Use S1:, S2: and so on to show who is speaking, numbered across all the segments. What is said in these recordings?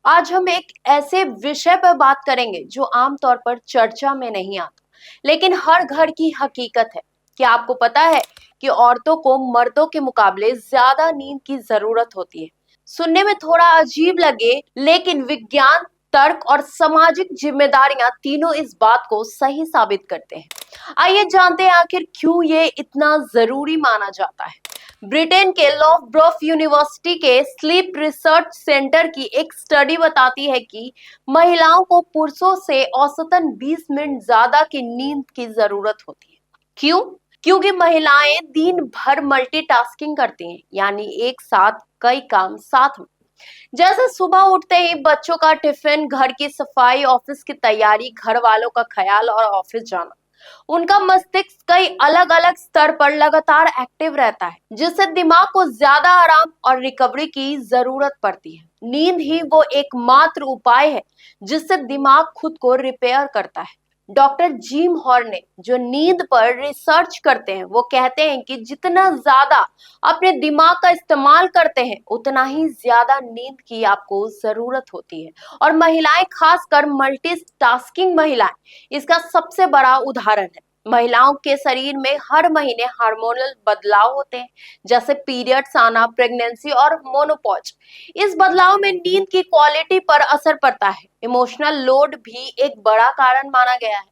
S1: आज हम एक ऐसे विषय पर बात करेंगे जो आमतौर पर चर्चा में नहीं आता, लेकिन हर घर की हकीकत है। क्या आपको पता है कि औरतों को मर्दों के मुकाबले ज्यादा नींद की जरूरत होती है? सुनने में थोड़ा अजीब लगे, लेकिन विज्ञान, तर्क और सामाजिक जिम्मेदारियां तीनों इस बात को सही साबित करते हैं। आइए जानते हैं आखिर क्यों ये इतना जरूरी माना जाता है। ब्रिटेन के लॉफ्ब्रोफ यूनिवर्सिटी के स्लीप रिसर्च सेंटर की एक स्टडी बताती है कि महिलाओं को पुरुषों से औसतन 20 मिनट ज्यादा की नींद की जरूरत होती है। क्यों? क्योंकि महिलाएं दिन भर मल्टीटास्किंग करती हैं, यानी एक साथ कई काम साथ में। जैसे सुबह उठते ही बच्चों का टिफिन, घर की सफाई, ऑफिस की तैयारी, घर वालों का ख्याल और ऑफिस जाना। उनका मस्तिष्क कई अलग अलग स्तर पर लगातार एक्टिव रहता है, जिससे दिमाग को ज्यादा आराम और रिकवरी की जरूरत पड़ती है। नींद ही वो एकमात्र उपाय है जिससे दिमाग खुद को रिपेयर करता है। डॉक्टर जिम हॉर्ने, जो नींद पर रिसर्च करते हैं, वो कहते हैं कि जितना ज्यादा अपने दिमाग का इस्तेमाल करते हैं, उतना ही ज्यादा नींद की आपको जरूरत होती है। और महिलाएं, खासकर मल्टीटास्किंग महिलाएं, इसका सबसे बड़ा उदाहरण है। महिलाओं के शरीर में हर महीने हार्मोनल बदलाव होते हैं, जैसे पीरियड्स आना, प्रेगनेंसी और मोनोपॉज। इस बदलाव में नींद की क्वालिटी पर असर पड़ता है। इमोशनल लोड भी एक बड़ा कारण माना गया है।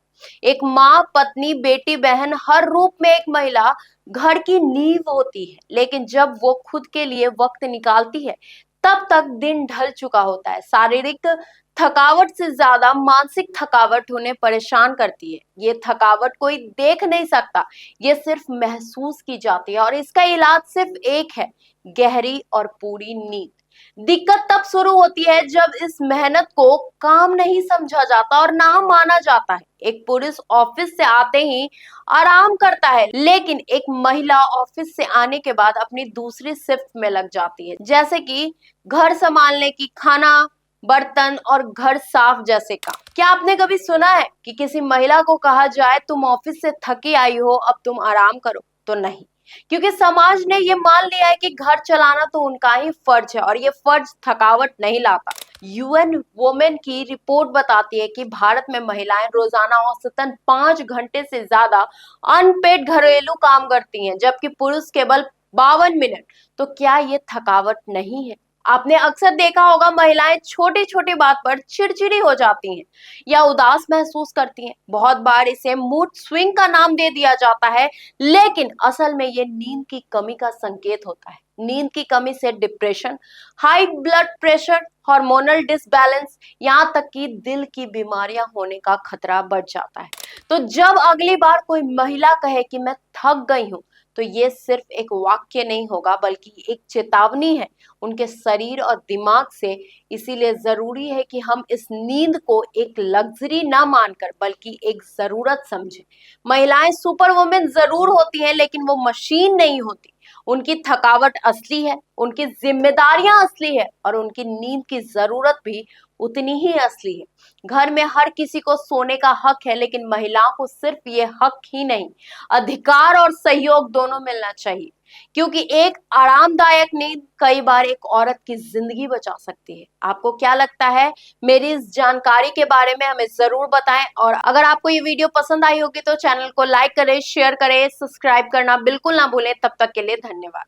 S1: एक माँ, पत्नी, बेटी, बहन, हर रूप में एक महिला घर की नींव होती है, लेकिन जब वो खुद के लिए वक्त निकालती है, तब तक दिन ढल चुका होता है। शारीरिक थकावट से ज्यादा मानसिक थकावट उन्हें परेशान करती है। ये थकावट कोई देख नहीं सकता, ये सिर्फ महसूस की जाती है, और इसका इलाज सिर्फ एक है: गहरी और पूरी नींद। दिक्कत तब शुरू होती है जब इस मेहनत को काम नहीं समझा जाता और ना माना जाता है। एक पुरुष ऑफिस से आते ही आराम करता है, लेकिन एक महिला ऑफिस से आने के बाद अपनी दूसरी शिफ्ट में लग जाती है, जैसे कि घर संभालने की, खाना, बर्तन और घर साफ जैसे काम। क्या आपने कभी सुना है कि किसी महिला को कहा जाए, तुम ऑफिस से थकी आई हो, अब तुम आराम करो? तो नहीं, क्योंकि समाज ने ये मान लिया है कि घर चलाना तो उनका ही फर्ज है, और ये फर्ज थकावट नहीं लाता। यूएन वुमेन की रिपोर्ट बताती है कि भारत में महिलाएं रोजाना औसतन 5 घंटे से ज्यादा अनपेड घरेलू काम करती हैं, जबकि पुरुष केवल 52 मिनट। तो क्या ये थकावट नहीं है? आपने अक्सर देखा होगा, महिलाएं छोटी छोटी बात पर चिड़चिड़ी हो जाती हैं या उदास महसूस करती हैं। बहुत बार इसे मूड स्विंग का नाम दे दिया जाता है, लेकिन असल में ये नींद की कमी का संकेत होता है। नींद की कमी से depression, high blood pressure, hormonal disbalance, यहाँ तक कि दिल की बीमारियां होने का खतरा बढ़ जाता है। तो जब अगली बार कोई महिला कहे कि मैं थक गई हूं, तो ये सिर्फ एक वाक्य नहीं होगा, बल्कि एक चेतावनी है उनके शरीर और दिमाग से। इसीलिए जरूरी है कि हम इस नींद को एक लग्जरी ना मानकर, बल्कि एक जरूरत समझें। महिलाएं सुपर वुमेन जरूर होती हैं, लेकिन वो मशीन नहीं होती। उनकी थकावट असली है, उनकी जिम्मेदारियां असली है, और उनकी नींद की जरूरत भी उतनी ही असली है। घर में हर किसी को सोने का हक है, लेकिन महिलाओं को सिर्फ ये हक ही नहीं, अधिकार और सहयोग दोनों मिलना चाहिए। क्योंकि एक आरामदायक नींद कई बार एक औरत की जिंदगी बचा सकती है। आपको क्या लगता है? मेरी इस जानकारी के बारे में हमें जरूर बताएं, और अगर आपको ये वीडियो पसंद आई होगी तो चैनल को लाइक करें, शेयर करें, सब्सक्राइब करना बिल्कुल ना भूलें। तब तक के लिए धन्यवाद।